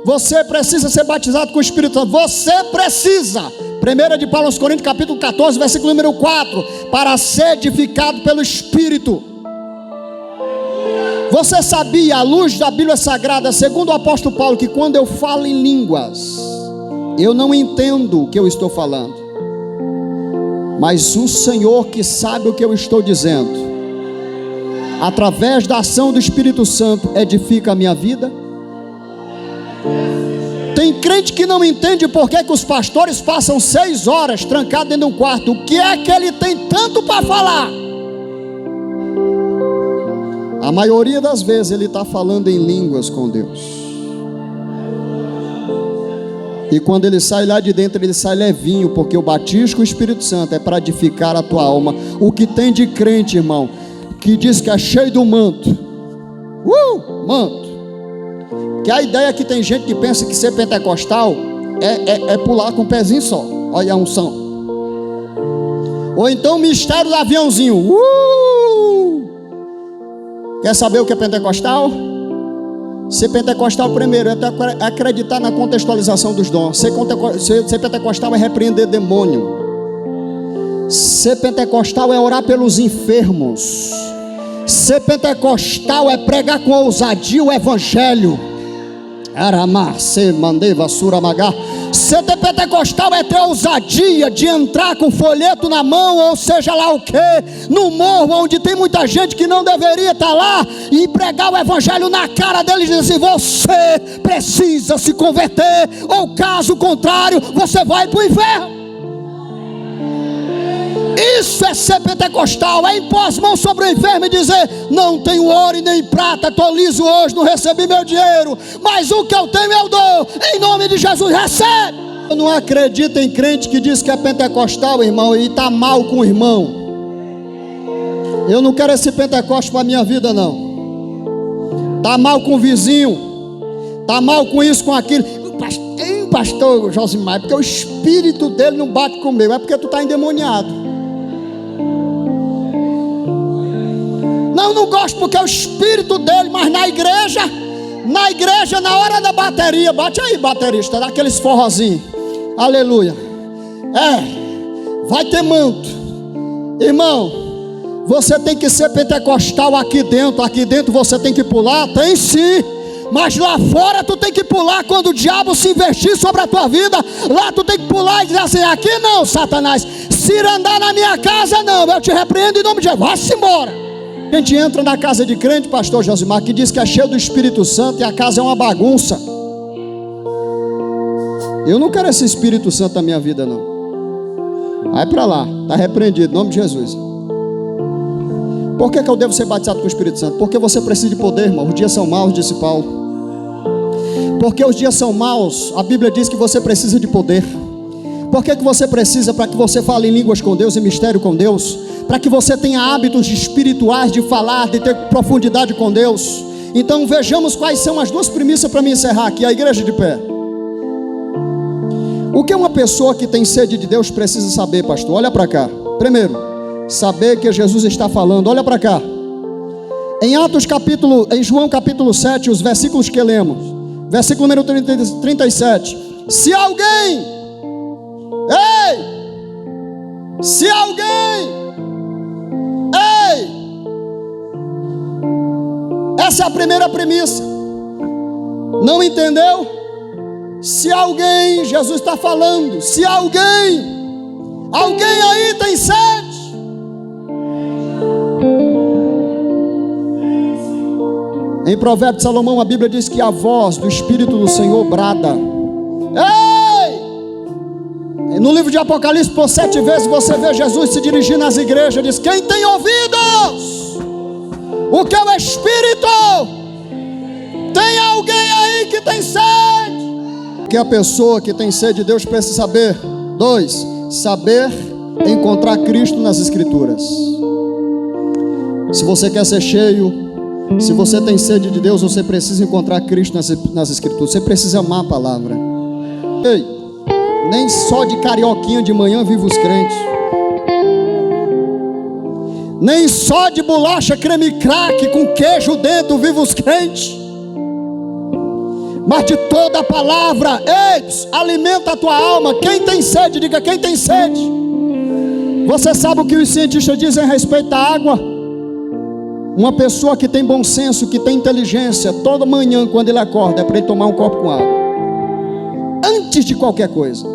você precisa ser batizado com o Espírito Santo. Você precisa. 1 de Paulo aos Coríntios, capítulo 14, versículo número 4, para ser edificado pelo Espírito. Você sabia, à luz da Bíblia Sagrada, segundo o apóstolo Paulo, que quando eu falo em línguas, eu não entendo o que eu estou falando, mas o Senhor que sabe o que eu estou dizendo, através da ação do Espírito Santo, edifica a minha vida? Tem crente que não entende por que os pastores passam 6 horas trancados dentro de um quarto. O que é que ele tem tanto para falar? A maioria das vezes ele está falando em línguas com Deus. E quando ele sai lá de dentro, ele sai levinho, porque o batismo com o Espírito Santo é para edificar a tua alma. O que tem de crente, irmão, que diz que é cheio do manto. Manto. Que a ideia é que tem gente que pensa que ser pentecostal é pular com o pezinho só. Olha a unção. Ou então o mistério do aviãozinho. Quer saber o que é pentecostal? Ser pentecostal primeiro é acreditar na contextualização dos dons. Ser pentecostal é repreender demônio. Ser pentecostal é orar pelos enfermos. Ser pentecostal é pregar com ousadia o evangelho. Ser pentecostal é ter ousadia de entrar com folheto na mão, ou seja lá o que, no morro onde tem muita gente que não deveria estar lá, e pregar o evangelho na cara deles e dizer, você precisa se converter, ou caso contrário, você vai para o inferno. Isso é ser pentecostal, é impor as mãos sobre o enfermo e dizer, não tenho ouro e nem prata, estou liso hoje, não recebi meu dinheiro, mas o que eu tenho eu dou, em nome de Jesus, recebe. Eu não acredito em crente que diz que é pentecostal, irmão, e está mal com o irmão. Eu não quero esse pentecoste para a minha vida, não. Está mal com o vizinho, está mal com isso, com aquilo. Pastor Josimar, é porque o espírito dele não bate com o meu, é porque tu está endemoniado. Não gosto porque é o espírito dele, mas na igreja, na hora da bateria, bate aí, baterista, dá aqueles forrozinhos, aleluia, vai ter manto, irmão, você tem que ser pentecostal aqui dentro você tem que pular, tem sim, Mas lá fora tu tem que pular. Quando o diabo se investir sobre a tua vida, lá tu tem que pular e dizer assim: aqui não, Satanás. Se andar na minha casa, não. Eu te repreendo em nome de Jesus. Vá-se embora. A gente entra na casa de crente, pastor Josimar, que diz que é cheio do Espírito Santo e a casa é uma bagunça. Eu não quero esse Espírito Santo na minha vida, não. Vai para lá, está repreendido, em nome de Jesus. Por que eu devo ser batizado com o Espírito Santo? Porque você precisa de poder, irmão. Os dias são maus, disse Paulo. Porque os dias são maus, a Bíblia diz que você precisa de poder. Por que você precisa? Para que você fale em línguas com Deus, em mistério com Deus. Para que você tenha hábitos espirituais de falar, de ter profundidade com Deus. Então vejamos quais são as duas premissas para me encerrar aqui. A igreja de pé. O que uma pessoa que tem sede de Deus precisa saber, pastor? Olha para cá. Primeiro, saber que Jesus está falando. Olha para cá. Em João capítulo 7, os versículos que lemos, versículo número 37. Se alguém, essa é a primeira premissa. Não entendeu? Se alguém, Jesus está falando, se alguém aí tem sede, em Provérbios de Salomão, a Bíblia diz que a voz do Espírito do Senhor brada. Ei! No livro de Apocalipse, por 7 vezes você vê Jesus se dirigindo às igrejas, diz: quem tem ouvidos, o que é o Espírito, tem alguém aí que tem sede. Que a pessoa que tem sede de Deus precisa saber. 2, saber encontrar Cristo nas Escrituras. Se você quer ser cheio, se você tem sede de Deus, você precisa encontrar Cristo nas Escrituras. Você precisa amar a palavra. Ei, nem só de carioquinha de manhã vive os crentes. Nem só de bolacha creme crack com queijo dentro vive os crentes. Mas de toda a palavra. Ei, alimenta a tua alma. Quem tem sede, diga: quem tem sede. Você sabe o que os cientistas dizem a respeito da água? Uma pessoa que tem bom senso, que tem inteligência, toda manhã quando ele acorda, é para ele tomar um copo com água, antes de qualquer coisa.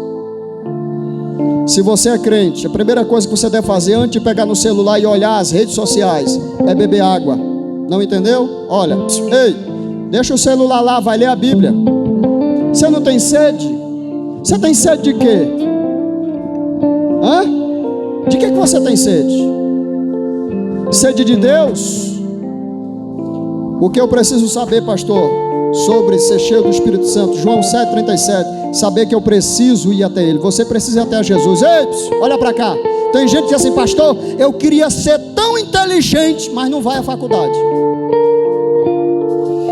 Se você é crente, a primeira coisa que você deve fazer antes de pegar no celular e olhar as redes sociais é beber água. Não entendeu? Olha, ei, deixa o celular lá, vai ler a Bíblia. Você não tem sede? Você tem sede de quê? De que você tem sede? Sede de Deus? O que eu preciso saber, pastor, sobre ser cheio do Espírito Santo? João 7,37. Saber que eu preciso ir até Ele. Você precisa ir até Jesus. Ei, olha para cá. Tem gente que diz assim: pastor, eu queria ser tão inteligente, mas não vai à faculdade.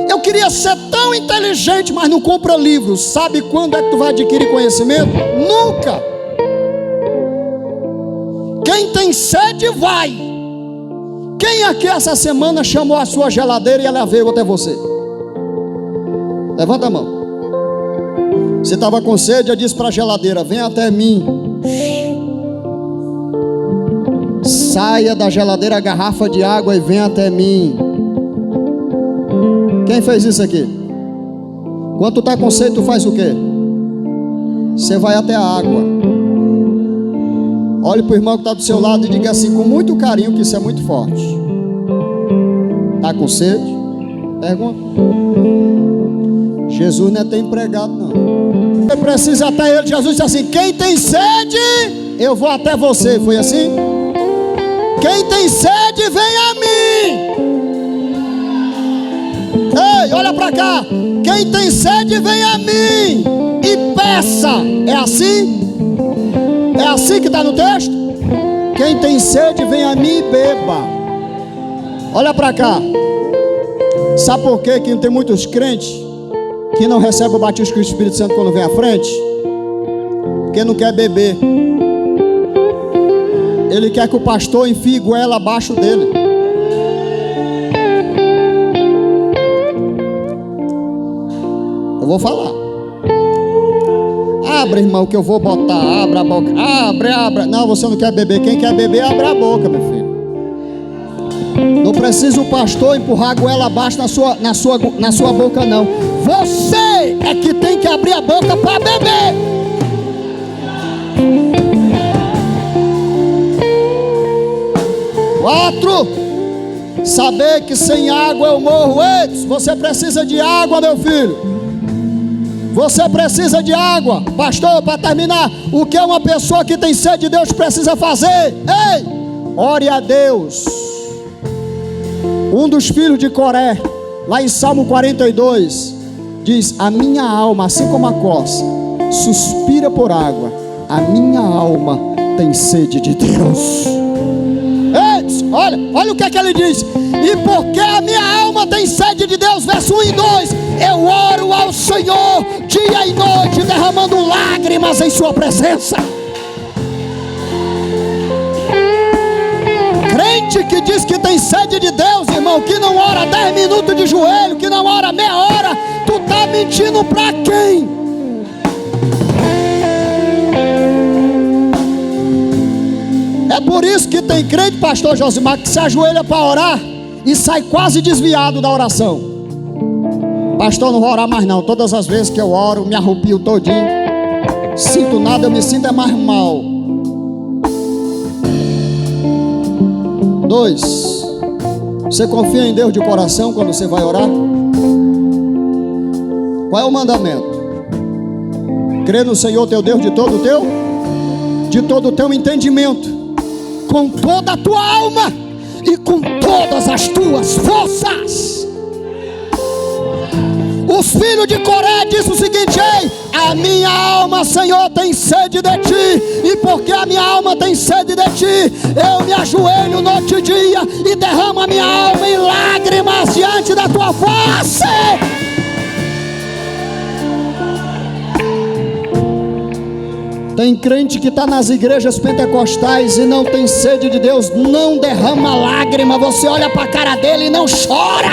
Eu queria ser tão inteligente, mas não compra livros. Sabe quando é que tu vai adquirir conhecimento? Nunca. Quem tem sede vai. Quem aqui essa semana chamou a sua geladeira e ela veio até você? Levanta a mão. Você estava com sede, eu disse para a geladeira: vem até mim. Saia da geladeira a garrafa de água e vem até mim. Quem fez isso aqui? Quando tu está com sede, tu faz o quê? Você vai até a água. Olhe para o irmão que está do seu lado e diga assim, com muito carinho, que isso é muito forte: está com sede? Pergunta. Jesus não é ter empregado, não. Você precisa até Ele. Jesus disse assim: quem tem sede, eu vou até você. Foi assim? Quem tem sede, vem a mim. Ei, olha para cá. Quem tem sede, vem a mim e peça. É assim? É assim que está no texto? Quem tem sede, vem a mim e beba. Olha para cá. Sabe por quê que tem muitos crentes que não recebem o batismo com o Espírito Santo quando vem à frente? Porque não quer beber. Ele quer que o pastor enfie goela abaixo dele. Eu vou falar. Abre, irmão, que eu vou botar. Abra a boca. Abre. Não, você não quer beber. Quem quer beber, abre a boca, meu filho. Não precisa o pastor empurrar a goela abaixo na sua boca, não. Você é que tem que abrir a boca para beber. Quatro, saber que sem água eu morro. Ei, você precisa de água, meu filho. Você precisa de água. Pastor, para terminar, o que uma pessoa que tem sede de Deus precisa fazer? Ei, ore a Deus. Um dos filhos de Coré, lá em Salmo 42, diz: a minha alma, assim como a coça, suspira por água, a minha alma tem sede de Deus. Ei, olha o que é que ele diz: e porque a minha alma tem sede de Deus, verso 1 e 2, eu oro ao Senhor dia e noite, derramando lágrimas em sua presença. Crente que diz que tem sede de Deus, irmão, que não ora 10 minutos de joelho, que não ora meia hora, tu tá mentindo pra quem? É por isso que tem crente, pastor Josimar, que se ajoelha para orar e sai quase desviado da oração. Pastor, não vou orar mais não. Todas as vezes que eu oro, me arrepio todinho, sinto nada, eu me sinto mais mal. 2, você confia em Deus de coração quando você vai orar? Qual é o mandamento? Crer no Senhor teu Deus de todo o teu entendimento, com toda a tua alma e com todas as tuas forças. Os filhos de Coré disseram o seguinte: ei, a minha alma, Senhor, tem sede de ti, e porque a minha alma tem sede de ti, eu me ajoelho noite e dia e derramo a minha alma em lágrimas diante da tua face. Tem crente que está nas igrejas pentecostais e não tem sede de Deus, não derrama lágrima. Você olha para a cara dele e não chora.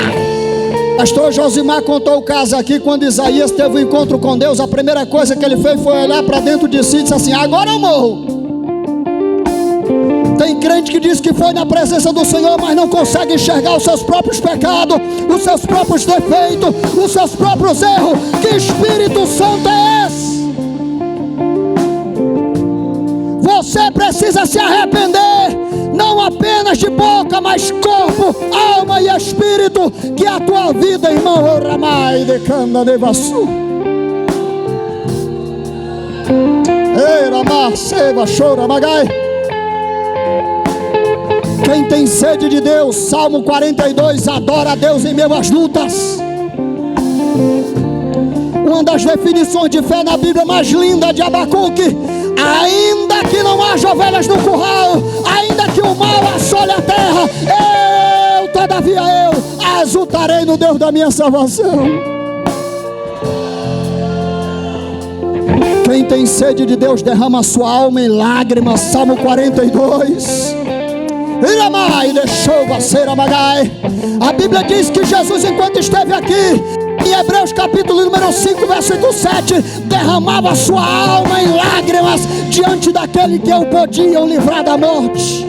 Pastor Josimar contou o caso aqui, quando Isaías teve um encontro com Deus, a primeira coisa que ele fez foi olhar para dentro de si e disse assim: agora eu morro. Tem crente que diz que foi na presença do Senhor, mas não consegue enxergar os seus próprios pecados, os seus próprios defeitos, os seus próprios erros. Que Espírito Santo é esse? Você precisa se arrepender, não apenas de boca, mas corpo, alma e espírito. Que a tua vida, irmão, ramai de cana de vassu, ei, ramar, seba, chora, magai. Quem tem sede de Deus, Salmo 42, adora a Deus em meio às lutas. Uma das definições de fé na Bíblia mais linda de Abacuque: ainda que não haja ovelhas no curral, ainda que o mal assole a terra, todavia eu exultarei no Deus da minha salvação. Quem tem sede de Deus derrama sua alma em lágrimas. Salmo 42. A Bíblia diz que Jesus, enquanto esteve aqui, em Hebreus capítulo número 5, versículo 7, derramava sua alma em lágrimas diante daquele que o podiam livrar da morte.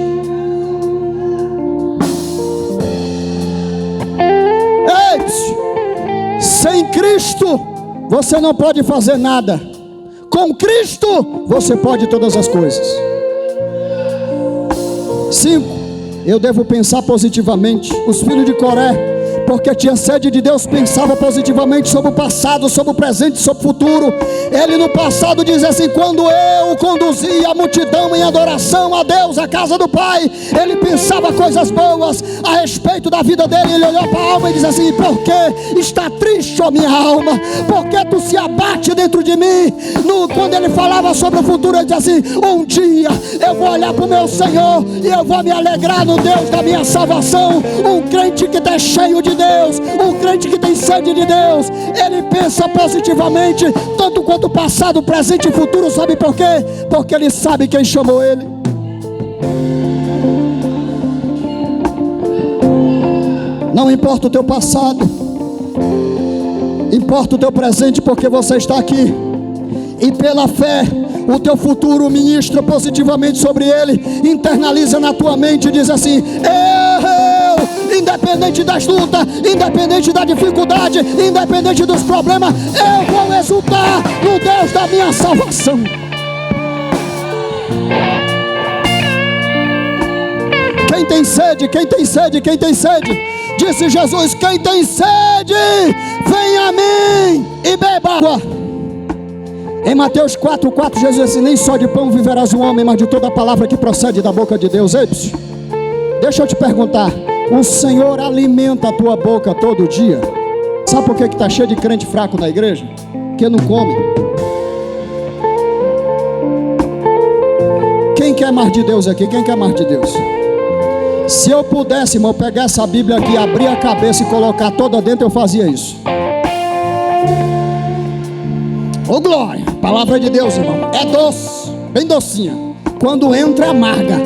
Ei, sem Cristo você não pode fazer nada. Com Cristo você pode todas as coisas. 5, eu devo pensar positivamente. Os filhos de Coré, porque tinha sede de Deus, pensava positivamente sobre o passado, sobre o presente, sobre o futuro. Ele no passado diz assim: quando eu conduzia a multidão em adoração a Deus, à casa do Pai, ele pensava coisas boas a respeito da vida dele. Ele olhou para a alma e diz assim: por que está triste, ó minha alma? Por que tu se abate dentro de mim? Quando ele falava sobre o futuro, ele diz assim: um dia eu vou olhar para o meu Senhor e eu vou me alegrar no Deus da minha salvação. Um crente que está cheio de Deus, um crente que tem sede de Deus, ele pensa positivamente, tanto quanto passado, presente e futuro. Sabe por quê? Porque ele sabe quem chamou ele. Não importa o teu passado, importa o teu presente, porque você está aqui. E pela fé, o teu futuro ministra positivamente sobre ele. Internaliza na tua mente e diz assim: eu independente das lutas, independente da dificuldade, independente dos problemas, eu vou exultar no Deus da minha salvação. Quem tem sede, quem tem sede, quem tem sede, disse Jesus, quem tem sede, venha a mim e beba água. Em Mateus 4,4, Jesus disse, nem só de pão viverás o homem, mas de toda a palavra que procede da boca de Deus. Ei, deixa eu te perguntar, o Senhor alimenta a tua boca todo dia? Sabe por que está cheio de crente fraco na igreja? Porque não come. Quem quer mais de Deus aqui? Quem quer mais de Deus? Se eu pudesse, irmão, pegar essa Bíblia aqui, abrir a cabeça e colocar toda dentro, eu fazia isso. Ô glória, palavra de Deus, irmão, é doce, bem docinha. Quando entra é amarga.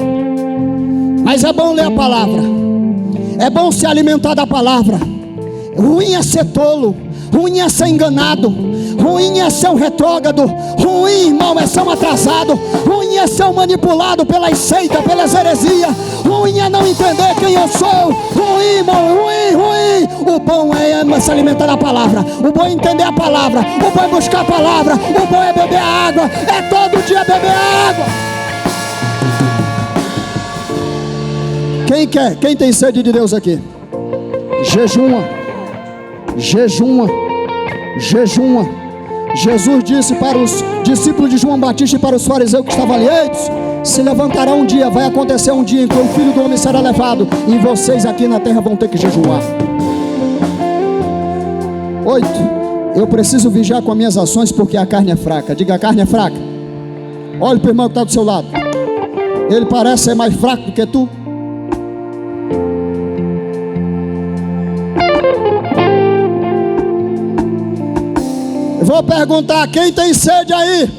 Mas é bom ler a palavra, é bom se alimentar da palavra. Ruim é ser tolo, ruim é ser enganado, ruim é ser um retrógrado, ruim, irmão, é ser um atrasado, ruim é ser um manipulado pelas seitas, pelas heresias, ruim é não entender quem eu sou, ruim, irmão, ruim. O bom é se alimentar da palavra, o bom é entender a palavra, o bom é buscar a palavra, o bom é beber a água, é todo dia beber água. Quem quer? Quem tem sede de Deus aqui? Jejuma, jejuma, jejuma. Jesus disse para os discípulos de João Batista e para os fariseus que estavam ali, se levantará um dia, vai acontecer um dia em que o Filho do Homem será levado e vocês aqui na terra vão ter que jejuar. 8. Eu preciso vigiar com as minhas ações porque a carne é fraca. Diga, a carne é fraca. Olha para o irmão que está do seu lado. Ele parece ser mais fraco do que tu. Eu vou perguntar, quem tem sede aí?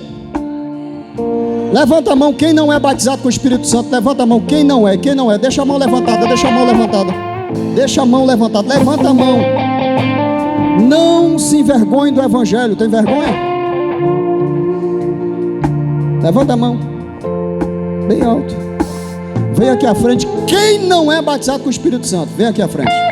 Levanta a mão, quem não é batizado com o Espírito Santo, levanta a mão, quem não é, deixa a mão levantada, deixa a mão levantada, deixa a mão levantada, levanta a mão. Não se envergonhe do Evangelho, tem vergonha? Levanta a mão, bem alto, vem aqui à frente, quem não é batizado com o Espírito Santo, vem aqui à frente.